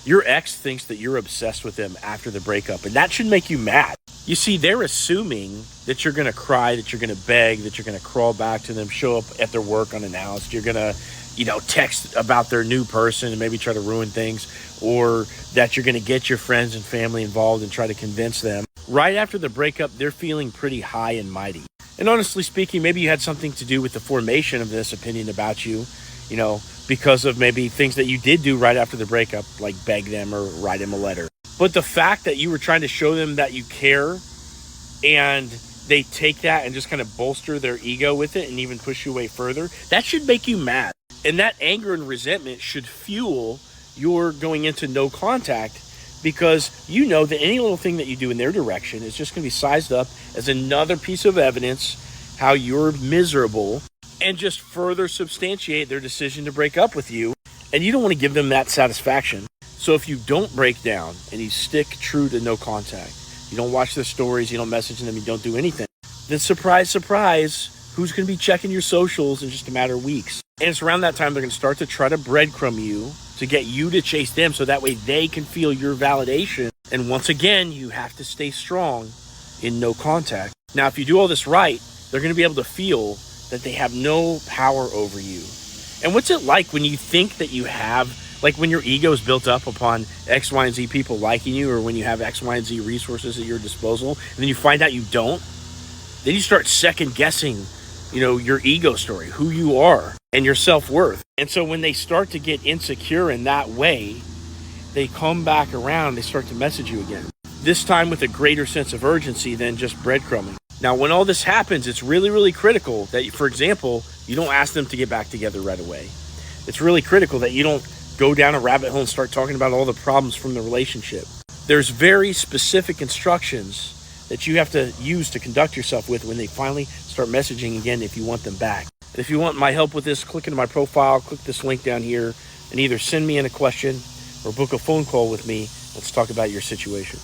Your ex thinks that you're obsessed with them after the breakup, and that should make you mad. You see, they're assuming that you're going to cry, that you're going to beg, that you're going to crawl back to them, show up at their work unannounced. You're going to, text about their new person and maybe try to ruin things, or that you're going to get your friends and family involved and try to convince them. Right after the breakup, they're feeling pretty high and mighty. And honestly speaking, maybe you had something to do with the formation of this opinion about you, because of maybe things that you did do right after the breakup, like beg them or write them a letter. But the fact that you were trying to show them that you care, and they take that and just kind of bolster their ego with it and even push you away further, that should make you mad. And that anger and resentment should fuel your going into no contact, because you know that any little thing that you do in their direction is just going to be sized up as another piece of evidence how you're miserable, and just further substantiate their decision to break up with you. And you don't want to give them that satisfaction. So if you don't break down and you stick true to no contact, you don't watch their stories, you don't message them, you don't do anything, then surprise, surprise, who's going to be checking your socials in just a matter of weeks? And it's around that time they're going to start to try to breadcrumb you to get you to chase them, so that way they can feel your validation. And once again, you have to stay strong in no contact. Now, if you do all this right, they're going to be able to feel that they have no power over you. And what's it like when you think that you have, like when your ego is built up upon X, Y, and Z people liking you, or when you have X, Y, and Z resources at your disposal, and then you find out you don't? Then you start second guessing, your ego story, who you are, and your self-worth. And so when they start to get insecure in that way, they come back around, they start to message you again. This time with a greater sense of urgency than just breadcrumbing. Now, when all this happens, it's really, really critical that, for example, you don't ask them to get back together right away. It's really critical that you don't go down a rabbit hole and start talking about all the problems from the relationship. There's very specific instructions that you have to use to conduct yourself with when they finally start messaging again if you want them back. And if you want my help with this, click into my profile, click this link down here, and either send me in a question or book a phone call with me. Let's talk about your situation.